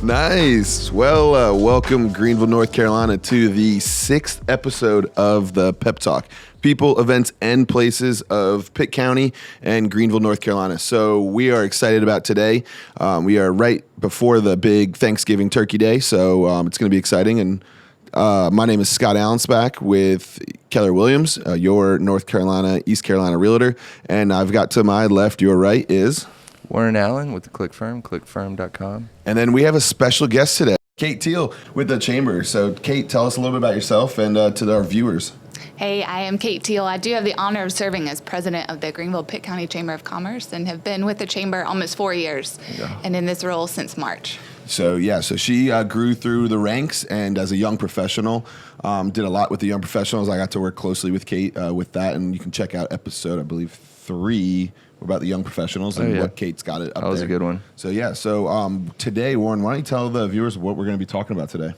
Nice. Well, welcome Greenville, North Carolina to the 6th episode of the PEP Talk. People, events, and places of Pitt County and Greenville, North Carolina. So we are excited about today. We are right before the big Thanksgiving Turkey Day, so it's going to be exciting. And my name is Scott Allenspach with Keller Williams, your North Carolina, East Carolina Realtor. And I've got to my left, your right is Warren Allen with the Click Firm, clickfirm.com. And then we have a special guest today, Kate Teel with the Chamber. So Kate, tell us a little bit about yourself and to our viewers. Hey, I am Kate Teel. I do have the honor of serving as president of the Greenville Pitt County Chamber of Commerce and have been with the Chamber almost 4 years and in this role since March. So she grew through the ranks and as a young professional, did a lot with the young professionals. I got to work closely with Kate with that, and you can check out episode, I believe, 3 about the young professionals and what Kate's got it up there. That was a good one. So today, Warren, why don't you tell the viewers what we're going to be talking about today?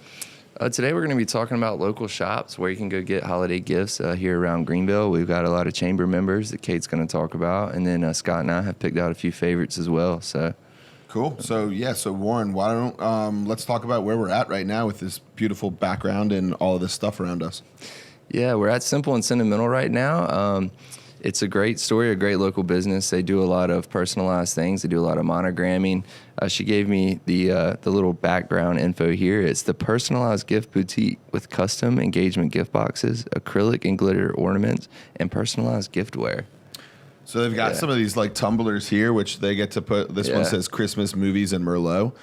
Today we're going to be talking about local shops where you can go get holiday gifts here around Greenville. We've got a lot of chamber members that Kate's going to talk about, and then Scott and I have picked out a few favorites as well. So cool. So Warren, why don't let's talk about where we're at right now with this beautiful background and all of this stuff around us. Yeah, we're at Simple and Sentimental right now. It's a great story, a great local business. They do a lot of personalized things. They do a lot of monogramming. She gave me the little background info here. It's the personalized gift boutique with custom engagement gift boxes, acrylic and glitter ornaments, and personalized giftware. So they've got some of these like tumblers here, which they get to put. This one says Christmas movies and Merlot.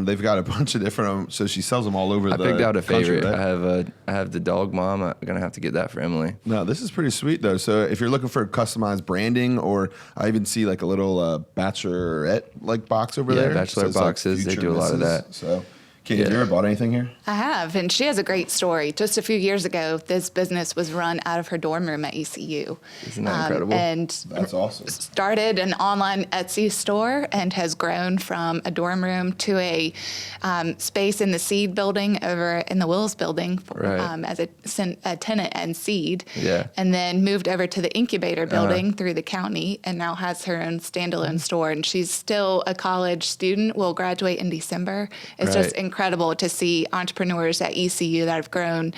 They've got a bunch of different. So she sells them all over the country. I picked out a favorite. Right? I have the dog mom. I'm gonna have to get that for Emily. No, this is pretty sweet though. So if you're looking for customized branding, or I even see like a little bachelorette like box over there. Yeah, bachelor boxes. They do a lot of that. So. Kate, have you ever bought anything here? I have, and she has a great story. Just a few years ago, this business was run out of her dorm room at ECU. Isn't that incredible? And that's awesome. Started an online Etsy store and has grown from a dorm room to a space in the Seed building over in the Wills building as a tenant and Seed. Yeah. And then moved over to the Incubator building through the county and now has her own standalone store. And she's still a college student, will graduate in December. It's just incredible to see entrepreneurs at ECU that have grown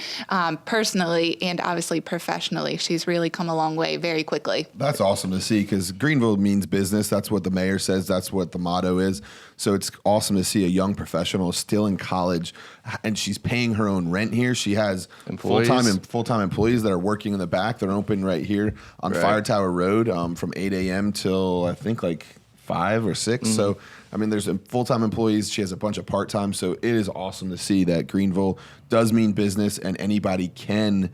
personally and obviously professionally. She's really come a long way very quickly. That's awesome to see because Greenville means business. That's what the mayor says. That's what the motto is. So it's awesome to see a young professional still in college and she's paying her own rent here. She has full-time employees that are working in the back. They're open right here on Fire Tower Road from 8 a.m. till I think like 5 or 6. Mm-hmm. So, I mean, there's full-time employees. She has a bunch of part-time. So it is awesome to see that Greenville does mean business and anybody can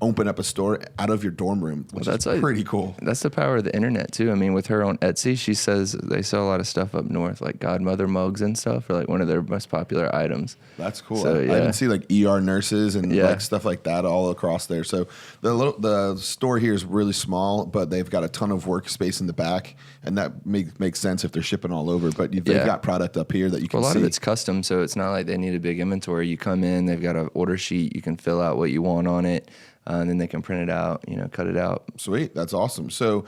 open up a store out of your dorm room, which is pretty cool. That's the power of the internet too. I mean, with her on Etsy, she says they sell a lot of stuff up north, like Godmother mugs and stuff are like one of their most popular items. That's cool. So, I even see like ER nurses and like stuff like that all across there. So the store here is really small, but they've got a ton of workspace in the back, and that makes sense if they're shipping all over. But they've got product up here that you can see. A lot of it's custom, so it's not like they need a big inventory. You come in, they've got an order sheet. You can fill out what you want on it. And then they can print it out, cut it out. Sweet. That's awesome. So,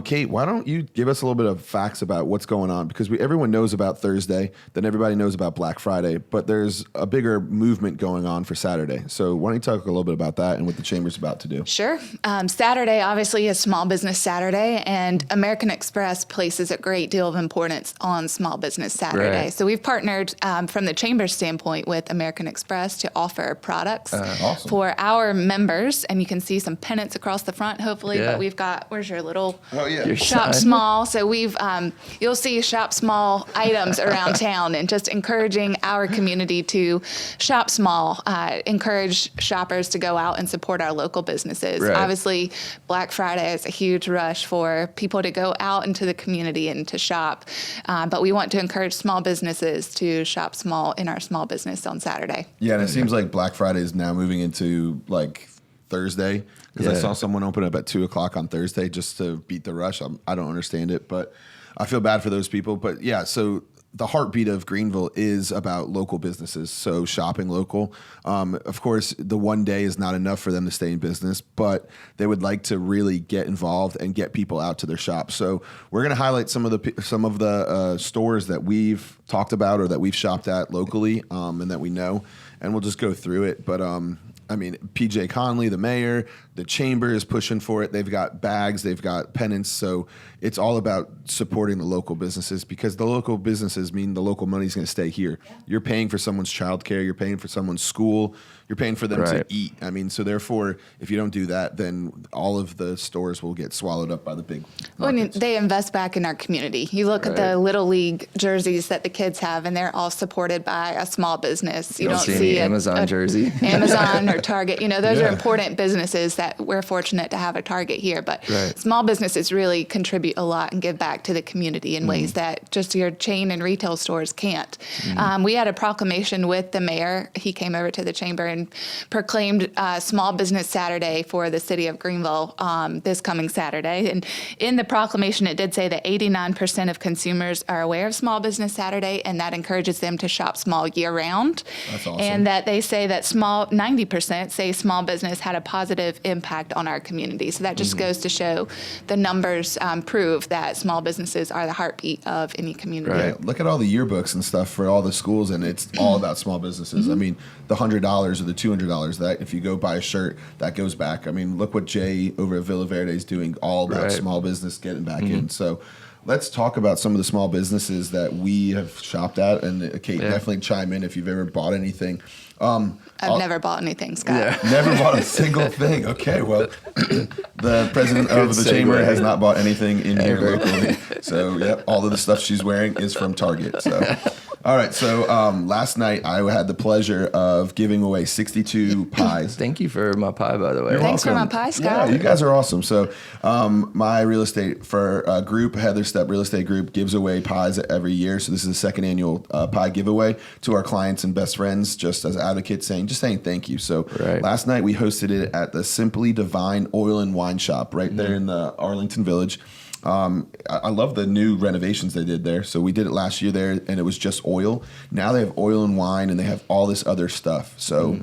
Kate, why don't you give us a little bit of facts about what's going on? Because everyone knows about Thursday, then everybody knows about Black Friday, but there's a bigger movement going on for Saturday. So why don't you talk a little bit about that and what the Chamber's about to do? Sure. Saturday, obviously, is Small Business Saturday, and American Express places a great deal of importance on Small Business Saturday. Right. So we've partnered from the Chamber standpoint with American Express to offer products for our members. And you can see some pennants across the front, hopefully. But we've got, where's your little your shop small? So we've, you'll see shop small items around town, and just encouraging our community to shop small, encourage shoppers to go out and support our local businesses. Right. Obviously, Black Friday is a huge rush for people to go out into the community and to shop. But we want to encourage small businesses to shop small in our small business on Saturday. Yeah, and it seems like Black Friday is now moving into like Thursday, because I saw someone open up at 2:00 on Thursday just to beat the rush. I don't understand it, but I feel bad for those people. But yeah, so the heartbeat of Greenville is about local businesses, so shopping local. Of course, the one day is not enough for them to stay in business, but they would like to really get involved and get people out to their shops. So we're going to highlight some of the stores that we've talked about or that we've shopped at locally and that we know, and we'll just go through it. But I mean, PJ Conley, the mayor, the chamber is pushing for it. They've got bags, they've got pennants. So it's all about supporting the local businesses, because the local businesses mean the local money is going to stay here. You're paying for someone's childcare, you're paying for someone's school, you're paying for them to eat. I mean, so therefore, if you don't do that, then all of the stores will get swallowed up by the big markets. They invest back in our community. You look at the Little League jerseys that the kids have, and they're all supported by a small business. You don't see an Amazon jersey. Amazon or Target. Those are important businesses that we're fortunate to have a Target here. But small businesses really contribute a lot and give back to the community in ways that just your chain and retail stores can't. We had a proclamation with the mayor. He came over to the chamber and proclaimed Small Business Saturday for the city of Greenville this coming Saturday. And in the proclamation, it did say that 89% of consumers are aware of Small Business Saturday, and that encourages them to shop small year round. That's awesome. And that they say that 90% say small business had a positive impact on our community. So that just goes to show the numbers prove that small businesses are the heartbeat of any community. Right. Look at all the yearbooks and stuff for all the schools, and it's all about small businesses. I mean, the $100 or the $200, that if you go buy a shirt, that goes back. I mean, look what Jay over at Villa Verde is doing, all about small business getting back in. So let's talk about some of the small businesses that we have shopped at, and Kate, definitely chime in if you've ever bought anything. I've never bought anything, Scott. Never bought a single thing. Okay, well, the president of the chamber has not bought anything in here locally. So, yep, all of the stuff she's wearing is from Target. So, all right. So, last night I had the pleasure of giving away 62 pies. Thank you for my pie, by the way. Thanks for my pie, Scott. Yeah, you guys are awesome. So, my real estate group, Heather Step Real Estate Group, gives away pies every year. So, this is the second annual pie giveaway to our clients and best friends, just as advocates saying thank you. So last night we hosted it at the Simply Divine Oil and Wine Shop right there in the Arlington Village. I love the new renovations they did there. So we did it last year there, and it was just oil. Now they have oil and wine, and they have all this other stuff. So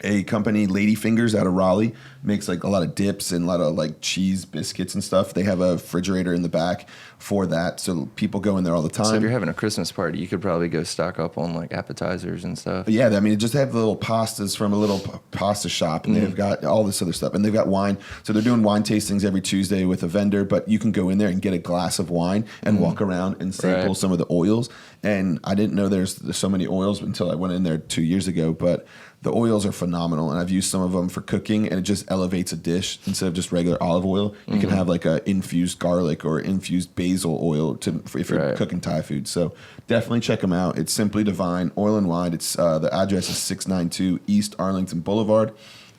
a company, Lady Fingers out of Raleigh, makes like a lot of dips and a lot of like cheese biscuits and stuff. They have a refrigerator in the back for that, so people go in there all the time. So if you're having a Christmas party, you could probably go stock up on like appetizers and stuff. But yeah, I mean, just have the little pastas from a little pasta shop, and they've got all this other stuff, and they've got wine. So they're doing wine tastings every Tuesday with a vendor, but you can go in there and get a glass of wine and walk around and sample some of the oils. And I didn't know there's so many oils until I went in there 2 years ago, but the oils are phenomenal, and I've used some of them for cooking, and it just elevates a dish. Instead of just regular olive oil, you can have like a infused garlic or infused basil oil if you're cooking Thai food. So definitely check them out. It's Simply Divine Oil and Wine. It's the address is 692 East Arlington Boulevard,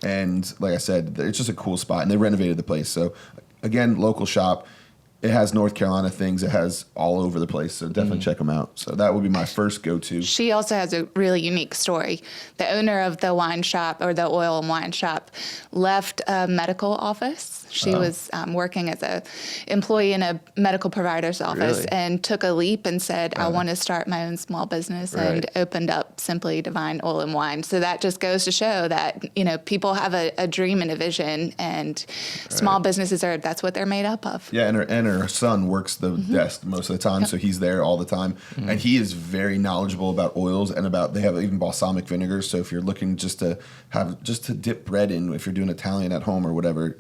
and like I said, it's just a cool spot, and they renovated the place. So again, local shop. It has North Carolina things. It has all over the place. So definitely check them out. So that would be my first go-to. She also has a really unique story. The owner of the wine shop, or the oil and wine shop, left a medical office. She was working as a employee in a medical provider's office and took a leap and said, I want to start my own small business, and opened up Simply Divine Oil and Wine. So that just goes to show that, people have a dream and a vision, and small businesses that's what they're made up of. Yeah, and her son works the desk most of the time, so he's there all the time, and he is very knowledgeable about oils and they have even balsamic vinegars. So if you're looking just to dip bread in, if you're doing Italian at home or whatever,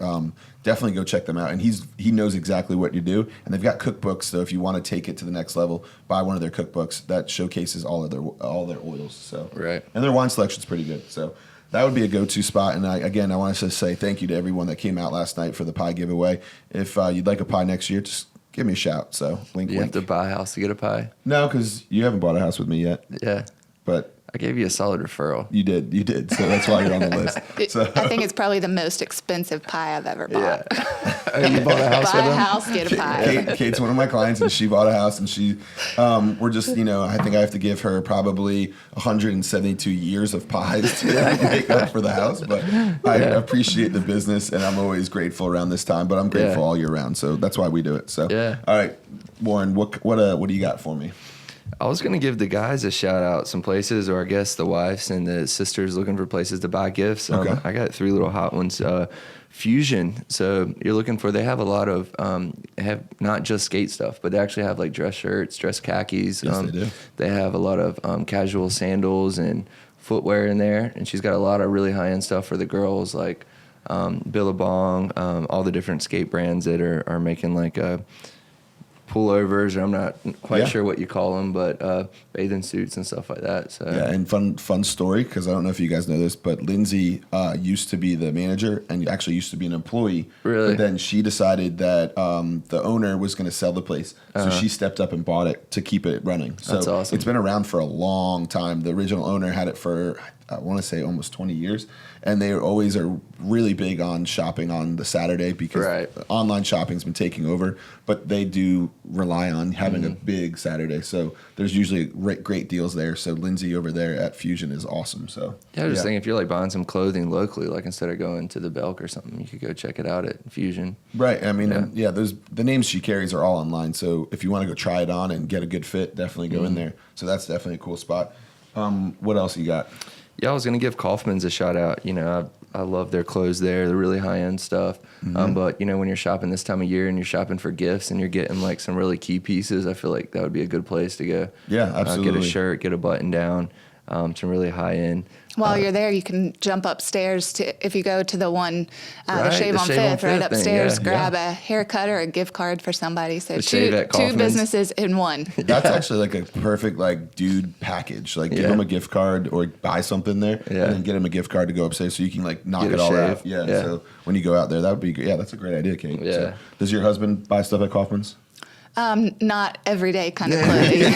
definitely go check them out. And he knows exactly what you do, and they've got cookbooks. So if you want to take it to the next level, buy one of their cookbooks that showcases all their oils. So and their wine selection's pretty good. So that would be a go-to spot. And I wanted to say thank you to everyone that came out last night for the pie giveaway. If you'd like a pie next year, just give me a shout. So wink, you wink. have to buy a house to get a pie? No, because you haven't bought a house with me yet. Yeah. But I gave you a solid referral. You did. So that's why you're on the list. So I think it's probably the most expensive pie I've ever bought. Yeah. You bought a house Buy a house, get a pie. Kate's one of my clients, and she bought a house, and we're just, I think I have to give her probably 172 years of pies to make up for the house. But I appreciate the business, and I'm always grateful around this time, but I'm grateful all year round. So that's why we do it. So, all right, Warren, what do you got for me? I was going to give the guys a shout out, some places, or I guess the wives and the sisters looking for places to buy gifts. Okay. I got 3 little hot ones. Fusion. So you're looking for, they have a lot of, have not just skate stuff, but they actually have like dress shirts, dress khakis. Yes, they do. They have a lot of casual sandals and footwear in there. And she's got a lot of really high end stuff for the girls, like Billabong, all the different skate brands that are making like pullovers, or I'm not quite sure what you call them, but bathing suits and stuff like that. So yeah, and fun story, because I don't know if you guys know this, but Lindsay used to be the manager and actually used to be an employee. Really? But then she decided that the owner was going to sell the place, so she stepped up and bought it to keep it running. So that's awesome. It's been around for a long time. The original owner had it for, I want to say, almost 20 years. And they always are really big on shopping on the Saturday, because online shopping's been taking over. But they do rely on having a big Saturday. So there's usually great deals there. So Lindsay over there at Fusion is awesome. So I was thinking, if you're like buying some clothing locally, like instead of going to the Belk or something, you could go check it out at Fusion. Right. I mean, the names she carries are all online. So if you want to go try it on and get a good fit, definitely go in there. So that's definitely a cool spot. What else you got? Yeah, I was going to give Coffman's a shout out. You know, I love their clothes there. They're really high-end stuff. But, you know, when you're shopping this time of year and you're shopping for gifts and you're getting, like, some really key pieces, I feel like that would be a good place to go. Yeah, absolutely. Get a shirt, get a button down, some really high-end. While you're there, you can jump upstairs to, if you go to the one, the Right, Shave the on Shave on Fifth, right Fifth thing, upstairs, yeah. grab a haircut or a gift card for somebody. So The shave at two Coffman's. businesses in one. That's actually like a perfect like dude package. Like give them a gift card or buy something there, and then get them a gift card to go upstairs so you can like knock Get it a all shave. out. Yeah. Yeah. So when you go out there, that would be good. Yeah, that's a great idea, Kate. Yeah. So, does your husband buy stuff at Coffman's? Not everyday kind of clothing.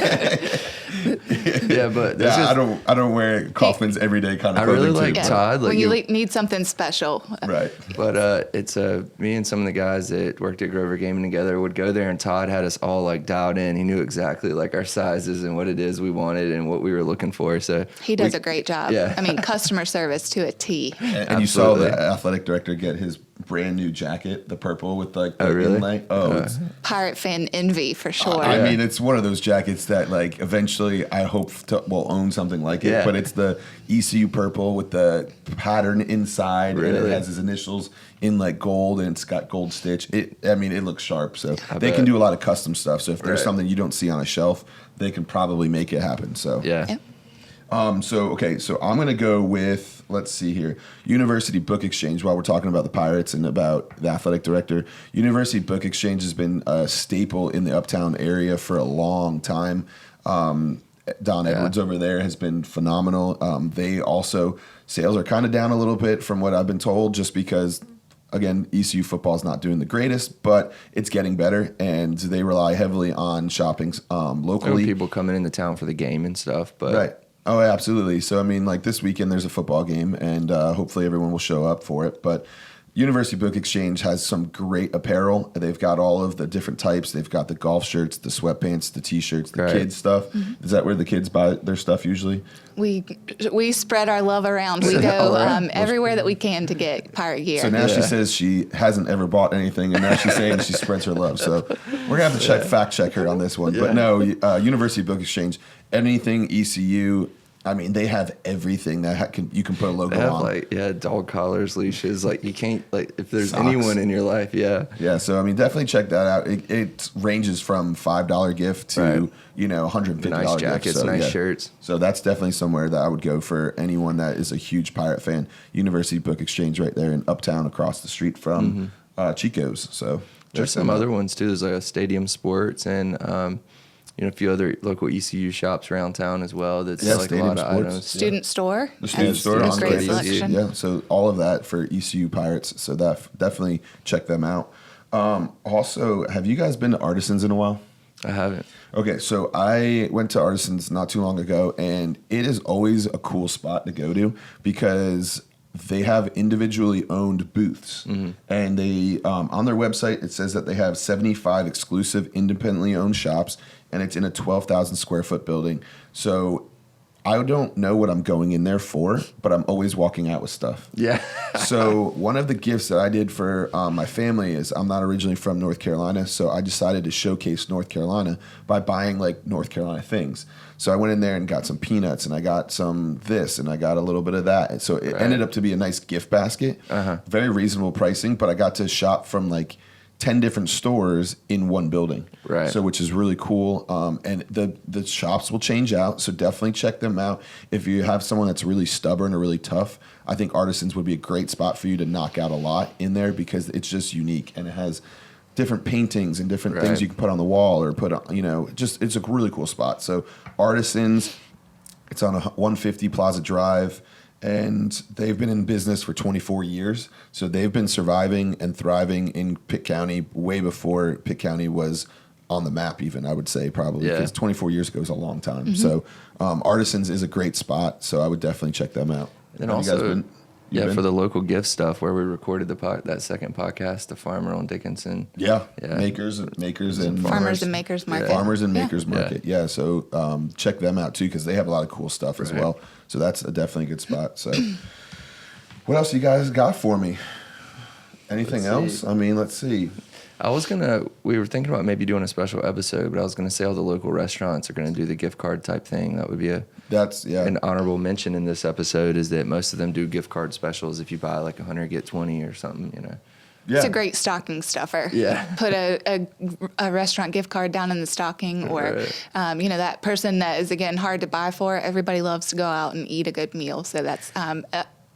Yeah, but Yeah, I don't wear Coffman's everyday kind of I clothing. really like too. Todd. Like when you need something special. Right. But it's me and some of the guys that worked at Grover Gaming together would go there, and Todd had us all like dialed in. He knew exactly like our sizes and what it is we wanted and what we were looking for. So He does a great job. Yeah. I mean, customer service to a T. And you saw Absolutely. the athletic director get his brand new jacket, the purple with like the really? inlay. It's Pirate fan envy for sure. I mean, it's one of those jackets that, like, eventually I hope will own something like it. Yeah. But it's the ECU purple with the pattern inside, and Really? it has his initials in like gold, and it's got gold stitch. It looks sharp. So I they bet. can do a lot of custom stuff. So if there's Right. something you don't see on a shelf, they can probably make it happen. So yeah. Yep. So I'm gonna go with, let's see here, University Book Exchange. While we're talking about the Pirates and about the athletic director, University Book Exchange has been a staple in the Uptown area for a long time. Don Edwards over there has been phenomenal. They also, sales are kind of down a little bit from what I've been told, just because, again, ECU football is not doing the greatest, but it's getting better, and they rely heavily on shopping There were locally. people coming into town for the game and stuff, but Right. Oh, absolutely. So, I mean, like this weekend, there's a football game, and hopefully everyone will show up for it. But University Book Exchange has some great apparel. They've got all of the different types. They've got the golf shirts, the sweatpants, the T-shirts, the Right. kids stuff. Is that where the kids buy their stuff usually? We spread our love around. We go everywhere that we can to get pirate gear. So now she says she hasn't ever bought anything, and now she's saying she spreads her love. So we're going to have to fact check her on this one. But no, University Book Exchange, anything ECU, I mean, they have everything that you can put a logo they have on. like dog collars, leashes. Like you can't if there's Socks. anyone in your life, Yeah, so I mean, definitely check that out. It ranges from $5 gift to Right. $150 nice gift. jackets, So, nice shirts. So that's definitely somewhere that I would go for anyone that is a huge Pirate fan. University Book Exchange right there in Uptown, across the street from Chico's. So There's some other ones too. There's like a Stadium Sports and a few other local ECU shops around town as well. That's like Stadium a lot of Sports. items. Student store. The student has store a on great Grady. selection. Yeah, so all of that for ECU Pirates. So that definitely check them out. Also, have you guys been to Artisans in a while? I haven't. Okay, so I went to Artisans not too long ago, and it is always a cool spot to go to because they have individually owned booths. And they on their website, it says that they have 75 exclusive independently owned shops, and it's in a 12,000 square foot building. So I don't know what I'm going in there for, but I'm always walking out with stuff. Yeah. So one of the gifts that I did for my family is I'm not originally from North Carolina, so I decided to showcase North Carolina by buying like North Carolina things. So I went in there and got some peanuts, and I got some this, and I got a little bit of that. And so it ended up to be a nice gift basket, very reasonable pricing, but I got to shop from like 10 different stores in one building. Right. So which is really cool. And the shops will change out. So definitely check them out. If you have someone that's really stubborn or really tough, I think Artisans would be a great spot for you to knock out a lot in there because it's just unique and it has different paintings and different things you can put on the wall or put on, it's a really cool spot. So Artisans, it's on 150 Plaza Drive. And they've been in business for 24 years. So they've been surviving and thriving in Pitt County way before Pitt County was on the map even, I would say probably. Because 24 years ago is a long time. So Artisans is a great spot. So I would definitely check them out. And also, for the local gift stuff where we recorded that second podcast, the Farmer on Dickinson. Makers and Farmers and Makers Market. Farmers and Makers Market. Yeah. So check them out too because they have a lot of cool stuff as well. So that's definitely a good spot. So what else you guys got for me? Anything else? I mean, let's see. We were thinking about maybe doing a special episode, but I was going to say all the local restaurants are going to do the gift card type thing. That would be an honorable mention in this episode is that most of them do gift card specials. If you buy like 100, get 20 or something, Yeah. It's a great stocking stuffer. Yeah. Put a restaurant gift card down in the stocking or, that person that is, again, hard to buy for. Everybody loves to go out and eat a good meal. So that's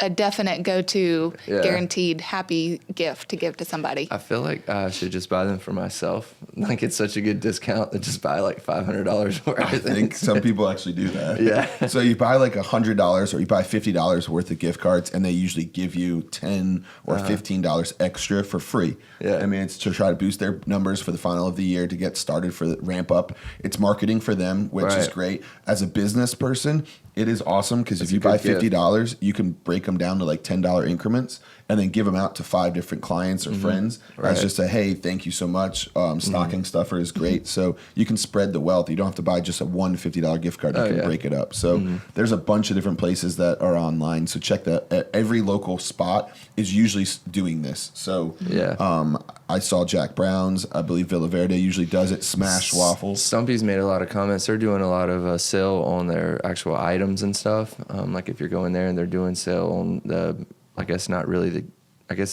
a definite go-to, guaranteed happy gift to give to somebody. I feel like I should just buy them for myself. Like it's such a good discount to just buy like $500 for everything. I think some people actually do that. Yeah. So you buy like $100 or you buy $50 worth of gift cards, and they usually give you $10 or $15 extra for free. Yeah. I mean, it's to try to boost their numbers for the final of the year to get started for the ramp up. It's marketing for them, which is great. As a business person, it is awesome because if you buy $50, you can break them down to like $10 increments and then give them out to 5 different clients or friends as just a, hey, thank you so much. Stocking stuffer is great. So you can spread the wealth. You don't have to buy just a $150 gift card. You can break it up. So there's a bunch of different places that are online. So check that. Every local spot is usually doing this. So I saw Jack Brown's. I believe Villa Verde usually does it. Smash Waffles. Stumpy's made a lot of comments. They're doing a lot of sale on their actual items and stuff. Like if you're going there and they're doing sale on the, I guess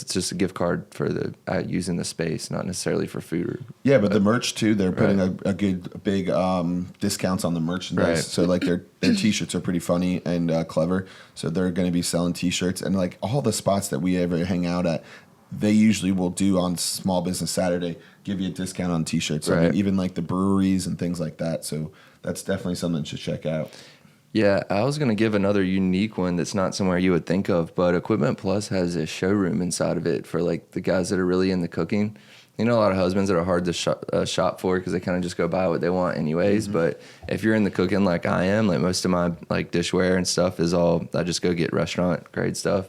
it's just a gift card for the using the space, not necessarily for food. Yeah, but the merch too. They're putting a good big discounts on the merchandise. Right. So like their T-shirts are pretty funny and clever. So they're going to be selling T-shirts, and like all the spots that we ever hang out at, they usually will do on Small Business Saturday, give you a discount on T-shirts. I mean, even like the breweries and things like that. So that's definitely something to check out. Yeah, I was going to give another unique one that's not somewhere you would think of, but Equipment Plus has a showroom inside of it for like the guys that are really into cooking. A lot of husbands that are hard to shop for because they kind of just go buy what they want anyways. But if you're into cooking like I am, like most of my like dishware and stuff is all, I just go get restaurant grade stuff.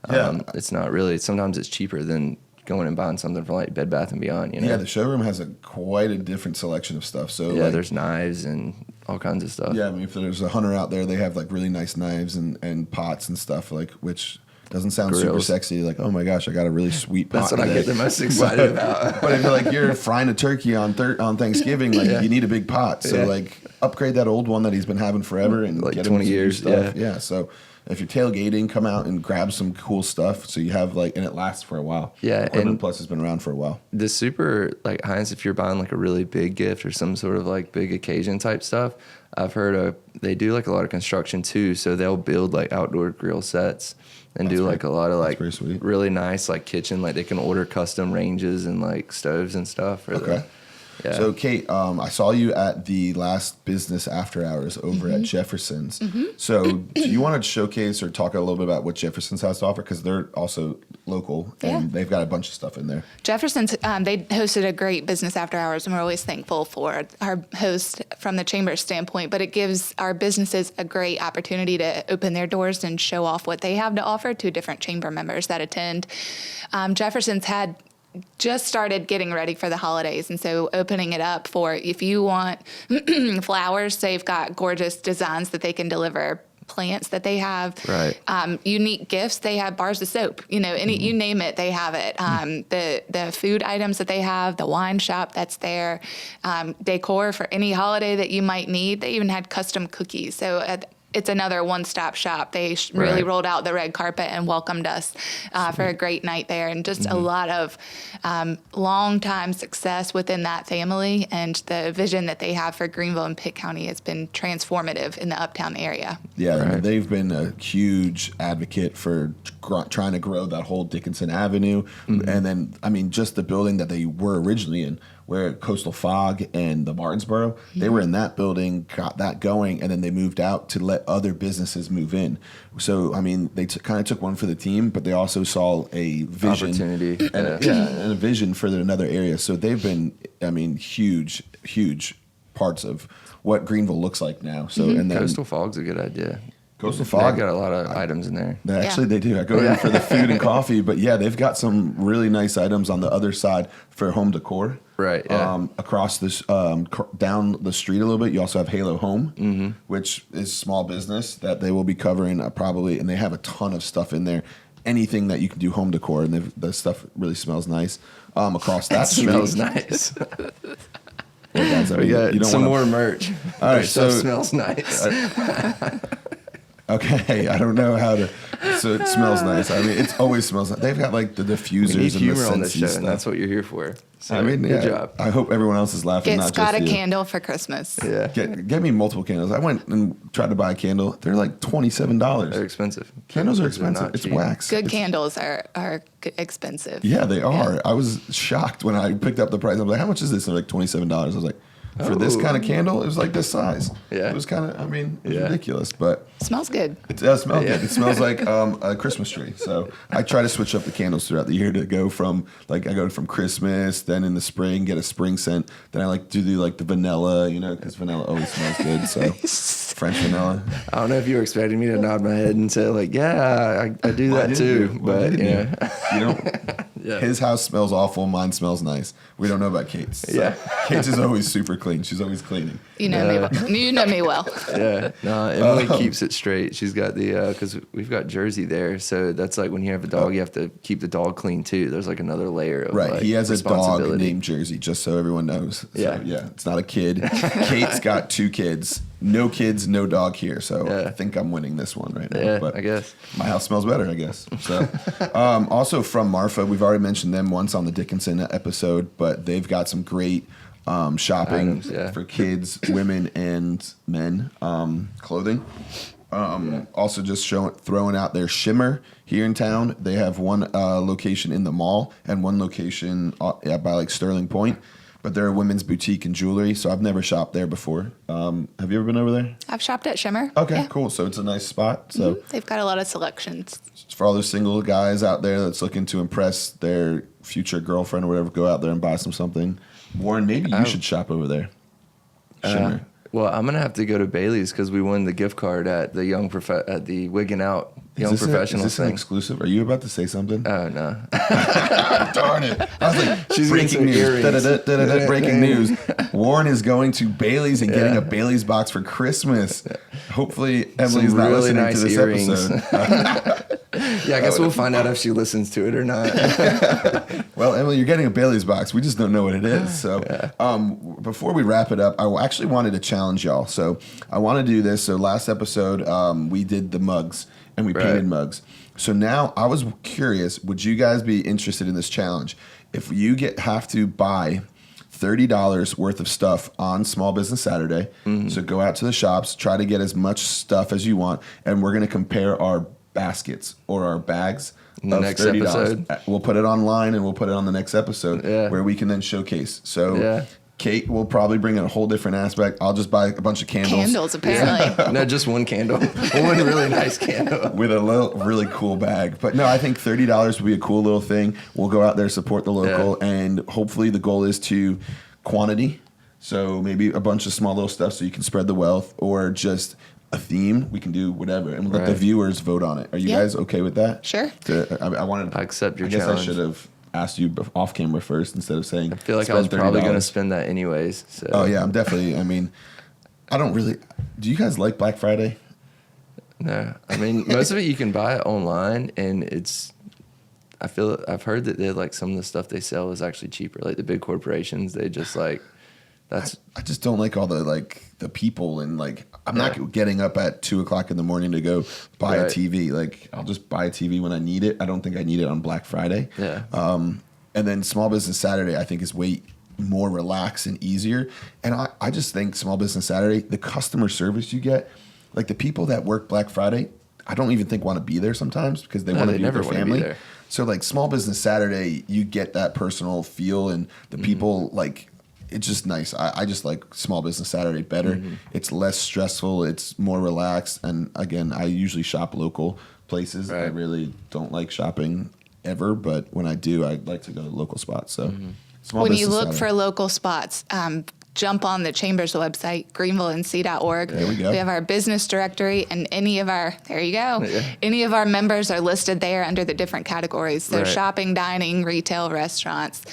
It's not really, sometimes it's cheaper than going and buying something from like Bed Bath & Beyond, Yeah, the showroom has quite a different selection of stuff. So there's knives and all kinds of stuff. Yeah, I mean, if there's a hunter out there, they have like really nice knives and pots and stuff, like which doesn't sound super sexy. Like, oh my gosh, I got a really sweet pot. That's what I get the most excited about. But if you're frying a turkey on Thanksgiving, you need a big pot. So like upgrade that old one that he's been having forever and like get 20 years. Stuff. Yeah. So if you're tailgating, come out and grab some cool stuff so you have and it lasts for a while. Yeah. Equipment Plus has been around for a while. The super Heinz, if you're buying like a really big gift or some sort of like big occasion type stuff, I've heard they do like a lot of construction too. So they'll build like outdoor grill sets and do like a lot of like really nice like kitchen, like they can order custom ranges and like stoves and stuff. So Kate, I saw you at the last business after hours over at Jeffersons. So do you want to showcase or talk a little bit about what Jeffersons has to offer? Because they're also local and they've got a bunch of stuff in there. Jefferson's, they hosted a great business after hours, and we're always thankful for our host from the Chamber standpoint, but it gives our businesses a great opportunity to open their doors and show off what they have to offer to different Chamber members that attend. Jefferson's had just started getting ready for the holidays. And so opening it up for if you want flowers, they've got gorgeous designs that they can deliver. Plants that they have, right. Unique gifts. They have bars of soap. You know, you name it, they have it. The food items that they have, the wine shop that's there, decor for any holiday that you might need. They even had custom cookies. So it's another one-stop shop. They really rolled out the red carpet and welcomed us for a great night there, and just a lot of long-time success within that family. And the vision that they have for Greenville and Pitt County has been transformative in the uptown area. Yeah, I mean, they've been a huge advocate for trying to grow that whole Dickinson Avenue. And then, I mean, just the building that they were originally in, where Coastal Fog and the Martinsboro, they were in that building, got that going, and then they moved out to let other businesses move in. So, I mean, they kind of took one for the team, but they also saw a vision. Opportunity. And a vision for another area. So they've been, I mean, huge parts of what Greenville looks like now. So, and then Coastal Fog's a good idea. Coastal Fog. They've got a lot of items in there. Actually, they do. I go in for the food and coffee, but yeah, they've got some really nice items on the other side for home decor. Right. Yeah. Across this, down the street a little bit, you also have Halo Home, which is small business that they will be covering probably, and they have a ton of stuff in there. Anything that you can do home decor, and the stuff really smells nice. Across that street, smells nice. Well, guys, I mean, We got you don't some wanna- more merch. All right, Their stuff so- smells nice. Okay, I don't know how to. So it smells nice. I mean, it always smells nice. They've got like the diffusers We need and the humor on this Scentsy show, stuff. and that's what you're here for. So, I mean, good yeah, job. I hope everyone else is laughing. Get not Scott just a you. candle for Christmas. Yeah. Get me multiple candles. I went and tried to buy a candle. They're like $27. They're expensive. Candles are They're expensive. not It's cheap. wax. Good It's- candles are expensive. Yeah, they are. I was shocked when I picked up the price. I was like, "How much is this?" And they're like $27. I was like, "For this Oh. kind of candle, it was like this size." Yeah. It was kind of. I mean, it's Yeah. ridiculous, but Smells good. it does smell Yeah. good. It smells like a Christmas tree. So I try to switch up the candles throughout the year to go from I go from Christmas, then in the spring get a spring scent. Then I like to do like the vanilla, because vanilla always smells good. So French vanilla. I don't know if you were expecting me to nod my head and say, like, yeah, I do Why that didn't too. you? Why But, didn't yeah. you don't. Yeah. His house smells awful. Mine smells nice. We don't know about Kate's. So Yeah. Kate's is always super clean. She's always cleaning. You know me well. You know me well. Yeah, no, Emily keeps it straight. She's got the because we've got Jersey there, so that's like when you have a dog, you have to keep the dog clean too. There's like another layer of Right. like, He has a dog responsibility. named Jersey, just so everyone knows. So, Yeah. yeah. It's not a kid. Kate's got 2 kids. No kids, no dog here. So Yeah. I think I'm winning this one right now. Yeah, but I guess. my house smells better, I guess. So, also from Marfa, we've already mentioned them once on the Dickinson episode, but they've got some great shopping Items, yeah. for kids, women, and men clothing. Also, just throwing out their Shimmer here in town. They have one location in the mall and one location by like Sterling Point. But they're a women's boutique and jewelry, so I've never shopped there before. Have you ever been over there? I've shopped at Shimmer. Okay, Yeah. cool. So it's a nice spot. So They've got a lot of selections. for all those single guys out there that's looking to impress their future girlfriend or whatever, go out there and buy something. Warren, maybe you should shop over there. Shimmer. Well, I'm gonna have to go to Bailey's because we won the gift card at the at the Wigging Out Young Is Professionals this an thing. exclusive? Are you about to say something? Oh no! Darn it. I was like, She's getting some breaking news. earrings. Da-da-da-da-da, breaking news. Warren is going to Bailey's and getting a Bailey's box for Christmas. Hopefully, Emily's Some not really listening nice to this earrings. episode. Yeah, I guess we'll find out if she listens to it or not. Well, Emily, you're getting a Bailey's box. We just don't know what it is. So, before we wrap it up, I actually wanted to challenge y'all. So, I want to do this. So, last episode, we did the mugs and we painted mugs. So now I was curious, would you guys be interested in this challenge? If you have to buy $30 worth of stuff on Small Business Saturday, so go out to the shops, try to get as much stuff as you want, and we're going to compare our baskets or our bags In the of next $30. episode. We'll put it online and we'll put it on the next episode where we can then showcase. So Kate will probably bring in a whole different aspect. I'll just buy a bunch of candles. Candles, apparently. No, just one candle. One really nice candle. With a little really cool bag. But no, I think $30 would be a cool little thing. We'll go out there, support the local, and hopefully the goal is to quantity. So maybe a bunch of small little stuff so you can spread the wealth, or just a theme. We can do whatever, and let the viewers vote on it. Are you guys okay with that? Sure. I wanted. I accept your I guess challenge. I should have asked you off camera first instead of saying. I feel like I was probably going to spend that anyways. So. Oh yeah, I'm definitely. I mean, I don't really. Do you guys like Black Friday? No, I mean most of it you can buy online, and it's. I've heard that they like some of the stuff they sell is actually cheaper. Like the big corporations, they just like. That's. I just don't like all the people and like I'm not getting up at 2:00 in the morning to go buy a TV. Like I'll just buy a TV when I need it. I don't think I need it on Black Friday. Yeah. And then Small Business Saturday, I think is way more relaxed and easier. And I just think Small Business Saturday, the customer service you get, like the people that work Black Friday, I don't even think want to be there sometimes because they want to be with their family. So like Small Business Saturday, you get that personal feel and the people like. It's just nice. I just like Small Business Saturday better. It's less stressful. It's more relaxed. And again, I usually shop local places. Right. I really don't like shopping ever, but when I do, I like to go to local spots. So when you look for local spots, jump on the Chamber's website, greenvillenc.org. There we go. We have our business directory, and any of our members are listed there under the different categories. So shopping, dining, retail, restaurants.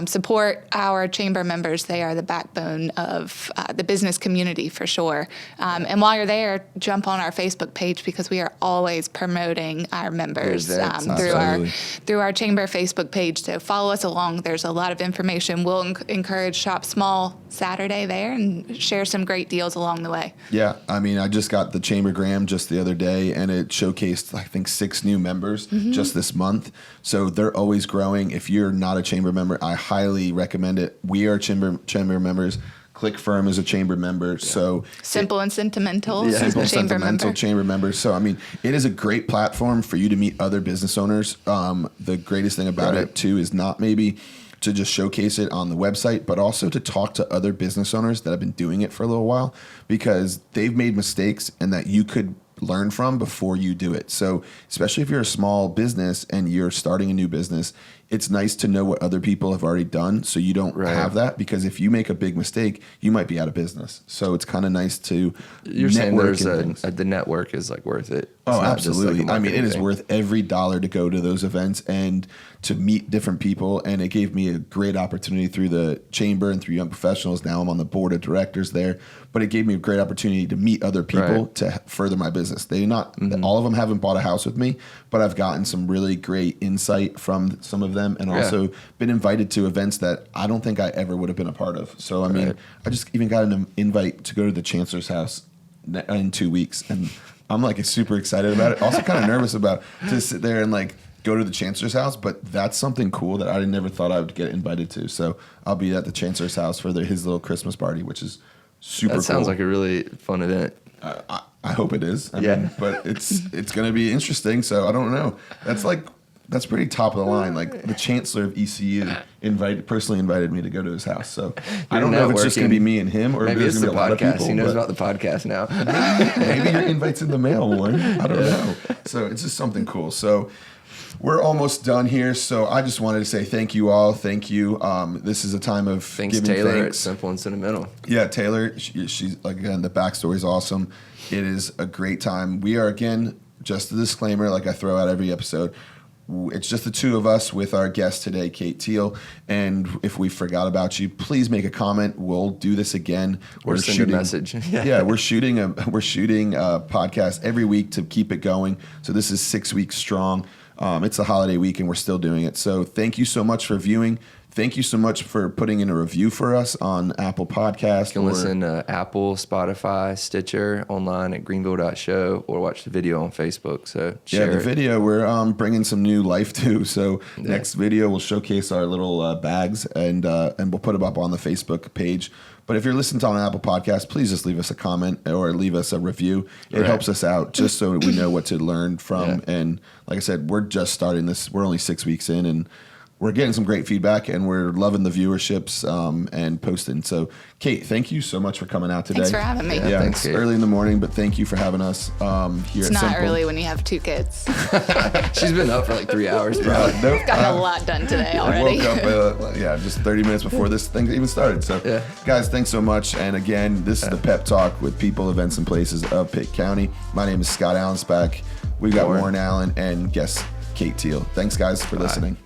Support our Chamber members. They are the backbone of the business community for sure. And while you're there, jump on our Facebook page because we are always promoting our members through our Chamber Facebook page. So follow us along. There's a lot of information. We'll encourage Shop Small Saturday there and share some great deals along the way. Yeah, I mean, I just got the Chambergram just the other day, and it showcased, I think, 6 new members just this month. So they're always growing. If you're not a Chamber member, I highly recommend it. We are Chamber members. Click Firm is a Chamber member. So Simple and Sentimental Chamber member. So I mean, it is a great platform for you to meet other business owners. The greatest thing about it too is not maybe to just showcase it on the website, but also to talk to other business owners that have been doing it for a little while because they've made mistakes and that you could learn from before you do it. So especially if you're a small business and you're starting a new business, it's nice to know what other people have already done so you don't have that, because if you make a big mistake, you might be out of business. So it's kind of nice to You're saying the network is like worth it. Oh, absolutely. I mean, it is worth every dollar to go to those events and to meet different people. And it gave me a great opportunity through the Chamber and through Young Professionals. Now I'm on the board of directors there. But it gave me a great opportunity to meet other people to further my business. All of them haven't bought a house with me, but I've gotten some really great insight from some of them and also been invited to events that I don't think I ever would have been a part of. So, I mean, I just even got an invite to go to the Chancellor's house in 2 weeks. And I'm like super excited about it. Also kind of nervous about to sit there and like go to the Chancellor's house, but that's something cool that I never thought I would get invited to. So I'll be at the Chancellor's house for his little Christmas party, which is super cool. That sounds like a really fun event. I hope it is. I mean, but it's going to be interesting. So I don't know. That's pretty top of the line. Like the Chancellor of ECU personally invited me to go to his house. So I don't know if it's just going to be me and him, or maybe it's going to be a lot of people. He knows about the podcast now. Maybe your invite's in the mail, Warren. I don't know. So it's just something cool. So we're almost done here. So I just wanted to say thank you all. Thank you. This is a time of giving Taylor thanks. At Simple and Sentimental. Yeah, Taylor. She's again, the backstory is awesome. It is a great time. We are, again, just a disclaimer like I throw out every episode. It's just the two of us with our guest today, Kate Teel. And if we forgot about you, please make a comment. We'll do this again. Or send a message. We're shooting a podcast every week to keep it going. So this is 6 weeks strong. It's a holiday week and we're still doing it. So thank you so much for viewing. Thank you so much for putting in a review for us on Apple Podcasts. You can listen to Apple, Spotify, Stitcher, online at greenville.show, or watch the video on Facebook. So share the video we're bringing some new life to. So next video we'll showcase our little bags and we'll put them up on the Facebook page. But if you're listening to on Apple Podcasts, please just leave us a comment or leave us a review. It helps us out just so we know what to learn from. And like I said, we're just starting this. We're only 6 weeks in, and we're getting some great feedback, and we're loving the viewerships and posting. So, Kate, thank you so much for coming out today. Thanks for having me. Yeah, thanks, it's early in the morning, but thank you for having us here at Simple. It's not early when you have 2 kids. She's been up for like 3 hours, probably. I've gotten a lot done today already. I woke up, just 30 minutes before this thing even started. So, guys, thanks so much. And again, this is the Pep Talk with people, events, and places of Pitt County. My name is Scott Allenspach. We've got Warren Allen and guest Kate Teel. Thanks, guys, for listening.